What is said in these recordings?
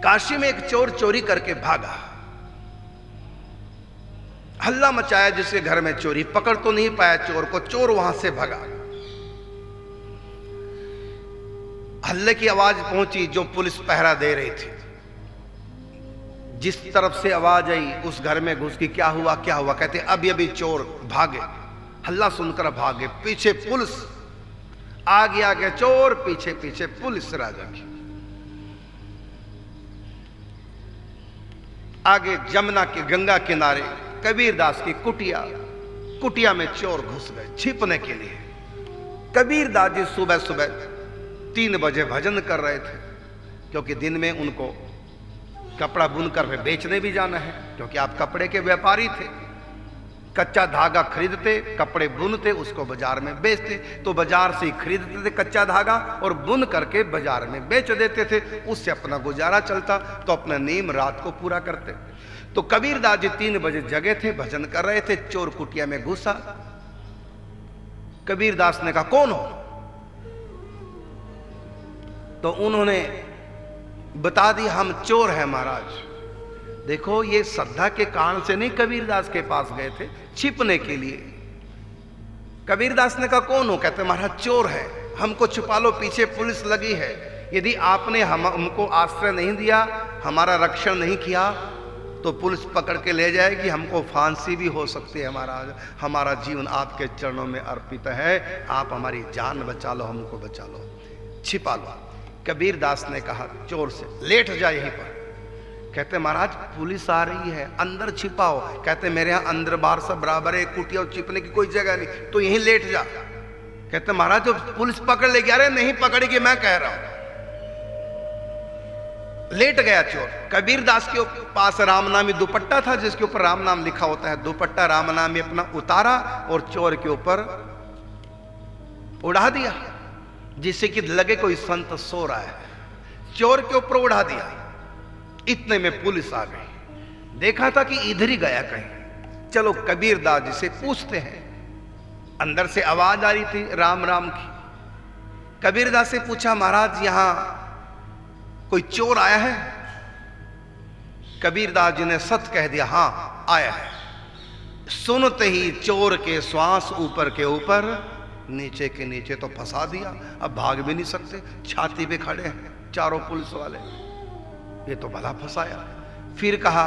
काशी में एक चोर चोरी करके भागा, हल्ला मचाया जिसके घर में चोरी, पकड़ तो नहीं पाया चोर को, चोर वहां से भागा। हल्ले की आवाज पहुंची जो पुलिस पहरा दे रही थी, जिस तरफ से आवाज आई उस घर में घुस की, क्या हुआ क्या हुआ, कहते अभी अभी चोर भागे, हल्ला सुनकर भागे, पीछे पुलिस, आगे आगे चोर, पीछे पीछे पुलिस राजा की। आगे जमुना के गंगा किनारे कबीरदास की कुटिया, कुटिया में चोर घुस गए छिपने के लिए। कबीरदास जी सुबह सुबह 3 बजे भजन कर रहे थे, क्योंकि दिन में उनको कपड़ा बुनकर बेचने भी जाना है, क्योंकि आप कपड़े के व्यापारी थे। कच्चा धागा खरीदते, कपड़े बुनते, उसको बाजार में बेचते, तो बाजार से ही खरीदते थे कच्चा धागा और बुन करके बाजार में बेच देते थे, उससे अपना गुजारा चलता, तो अपना नीम रात को पूरा करते। तो कबीरदास जी 3 बजे जगे थे, भजन कर रहे थे, चोर कुटिया में घुसा। कबीरदास ने कहा कौन हो? तो उन्होंने बता दी हम चोर हैं महाराज। देखो ये श्रद्धा के कारण से नहीं कबीरदास के पास गए थे, छिपने के लिए। कबीरदास ने कहा कौन हो? कहते महाराज चोर है, हमको छुपा लो, पीछे पुलिस लगी है, यदि आपने हमको आश्रय नहीं दिया, हमारा रक्षण नहीं किया, तो पुलिस पकड़ के ले जाएगी, हमको फांसी भी हो सकती है महाराज, हमारा जीवन आपके चरणों में अर्पित है, आप हमारी जान बचा लो, हमको बचा लो, छिपा लो। कबीरदास ने कहा चोर से लेट जा यहीं पर। कहते महाराज पुलिस आ रही है, अंदर छिपाओ। कहते मेरे यहां अंदर बाहर सब बराबर है, कुटिया छिपने की कोई जगह नहीं, तो यहीं लेट जा। कहते महाराज तो पुलिस पकड़ लेगी। अरे नहीं पकड़ेगी, मैं कह रहा हूं। लेट गया चोर। कबीरदास के पास रामनामी दुपट्टा था, जिसके ऊपर राम नाम लिखा होता है, दुपट्टा रामनामी अपना उतारा और चोर के ऊपर उड़ा दिया, जिससे कि लगे कोई संत सो रहा है। चोर के ऊपर उड़ा दिया। इतने में पुलिस आ गई, देखा था कि इधर ही गया कहीं, चलो कबीरदास जी से पूछते हैं। अंदर से आवाज आ रही थी राम राम की। कबीरदास से पूछा महाराज यहां कोई चोर आया है? कबीरदास जी ने सच कह दिया, हां आया है। सुनते ही चोर के श्वास ऊपर के ऊपर, नीचे के नीचे तो फंसा दिया, अब भाग भी नहीं सकते, छाती पे खड़े हैं चारों पुलिस वाले, ये तो भला फंसाया। फिर कहा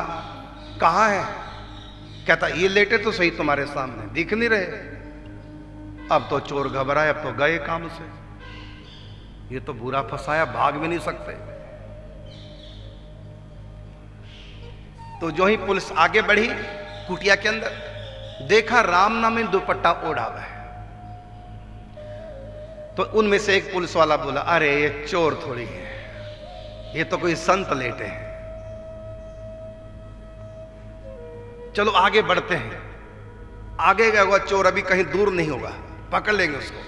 कहां है? कहता ये लेटे तो सही तुम्हारे सामने, दिख नहीं रहे। अब तो चोर घबराए, अब तो गए काम से, ये तो बुरा फंसाया, भाग भी नहीं सकते। तो जो ही पुलिस आगे बढ़ी कुटिया के अंदर, देखा राम नामी दुपट्टा ओढ़ा हुआ है। तो उनमें से एक पुलिस वाला बोला अरे ये चोर थोड़ी है, ये तो कोई संत लेटे हैं, चलो आगे बढ़ते हैं। आगे गया हुआ चोर अभी कहीं दूर नहीं होगा, पकड़ लेंगे उसको।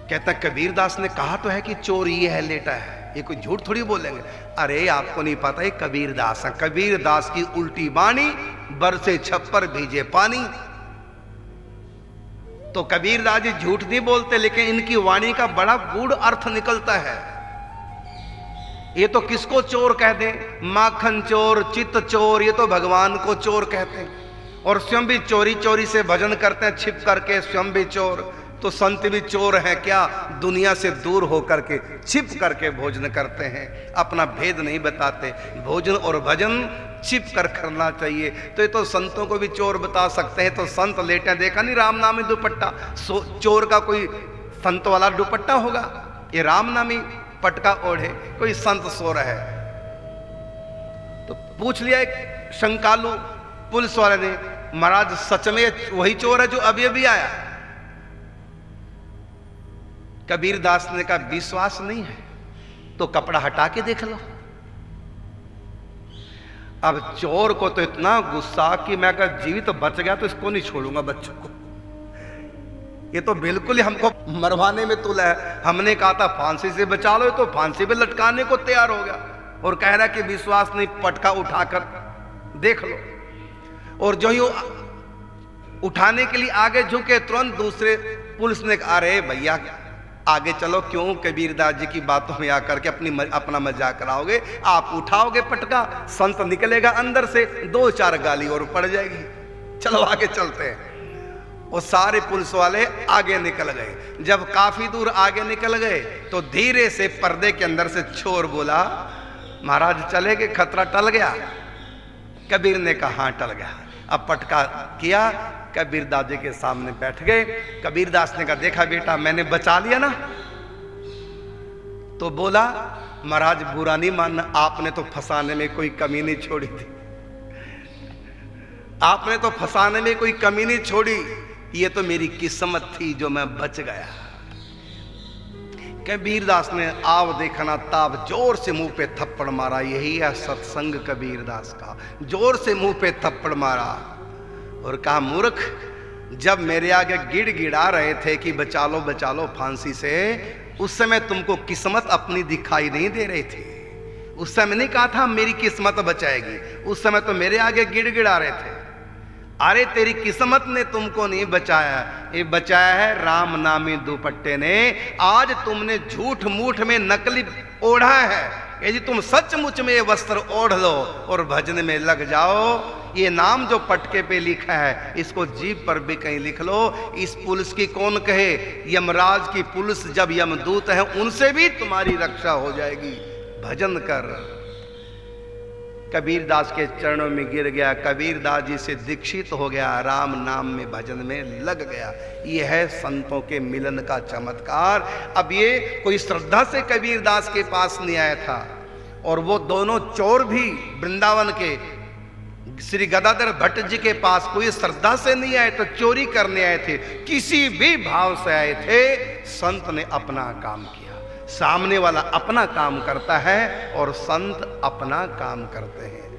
कहता कबीरदास ने कहा तो है कि चोर ये है, लेटा है, ये कोई झूठ थोड़ी बोलेंगे। अरे आपको नहीं पता ये कबीरदास है, कबीरदास की उल्टी बाणी, बरसे छप्पर भीजे पानी। तो कबीरदास जी झूठ नहीं बोलते, लेकिन इनकी वाणी का बड़ा गूढ़ अर्थ निकलता है। ये तो किसको चोर कह दे, माखन चोर, चित्त चोर, ये तो भगवान को चोर कहते हैं। और स्वयं भी चोरी चोरी से भजन करते हैं, छिप करके स्वयं भी चोर। तो संत भी चोर हैं क्या? दुनिया से दूर होकर के छिप करके भोजन करते हैं, अपना भेद नहीं बताते। भोजन और भजन छिप कर करना चाहिए। तो ये तो संतों को भी चोर बता सकते हैं। तो संत लेटे, देखा नहीं राम नामी दुपट्टा, चोर का कोई संत वाला दुपट्टा होगा? ये राम नामी पटका ओढ़े कोई संत सो रहा है। तो पूछ लिया एक शंकालू पुलिस वाले ने, महाराज सच में वही चोर है जो अभी अभी आया? कबीरदास ने कहा विश्वास नहीं है तो कपड़ा हटा के देख लो। अब चोर को तो इतना गुस्सा कि मैं अगर जीवित बच गया तो इसको नहीं छोड़ूंगा, बच्चों को, ये तो बिल्कुल ही हमको मरवाने में तुला है। हमने कहा था फांसी से बचा लो, तो फांसी पे लटकाने को तैयार हो गया और कह रहा कि विश्वास नहीं, पटका उठाकर देख लो। और जो ही उठाने के लिए आगे झुके, तुरंत दूसरे पुलिस ने कहा अरे भैया आगे चलो, क्यों कबीरदास जी की बातों में आकर के अपना मजाक कराओगे? आप उठाओगे पटका, संत निकलेगा अंदर से, 2-4 गाली और पड़ जाएगी। चलो आगे चलते हैं। वो सारे पुलिस वाले आगे निकल गए। जब काफी दूर आगे निकल गए तो धीरे से पर्दे के अंदर से चोर बोला, महाराज चले गए, खतरा टल गया? कबीर ने कहा हाँ टल गया। अब पटका किया, कबीरदास जी के सामने बैठ गए। कबीरदास ने कहा देखा बेटा मैंने बचा लिया ना। तो बोला महाराज बुरा नहीं मानना, आपने तो फंसाने में कोई कमी नहीं छोड़ी थी, आपने तो फंसाने में कोई कमी नहीं छोड़ी, ये तो मेरी किस्मत थी जो मैं बच गया। कबीरदास ने आव देखना ताब जोर से मुंह पे थप्पड़ मारा। यही है सत्संग कबीरदास का। जोर से मुंह पे थप्पड़ मारा और कहा मूर्ख, जब मेरे आगे गिड़गिड़ा रहे थे कि बचा लो फांसी से, उस समय तुमको किस्मत अपनी दिखाई नहीं दे रही थी। उस समय नहीं कहा था मेरी किस्मत बचाएगी, उस समय तो मेरे आगे गिड़गिड़ा रहे थे। अरे तेरी किस्मत ने तुमको नहीं बचाया, ये बचाया है राम नामी दुपट्टे ने। आज तुमने झूठ मूठ में नकली ओढ़ा है, यदि तुम सचमुच में ये वस्त्र ओढ़ लो और भजन में लग जाओ, ये नाम जो पटके पे लिखा है इसको जीभ पर भी कहीं लिख लो। इस पुलिस की कौन कहे, यमराज की पुलिस जब यमदूत है उनसे भी तुम्हारी रक्षा हो जाएगी। भजन कर। कबीरदास के चरणों में गिर गया, कबीरदास जी से दीक्षित हो गया, राम नाम में भजन में लग गया। यह है संतों के मिलन का चमत्कार। अब ये कोई श्रद्धा से कबीरदास के पास नहीं आया था, और वो दोनों चोर भी वृंदावन के श्री गदाधर भट्ट जी के पास कोई श्रद्धा से नहीं आए, तो चोरी करने आए थे, किसी भी भाव से आए थे। संत ने अपना काम किया। सामने वाला अपना काम करता है और संत अपना काम करते हैं।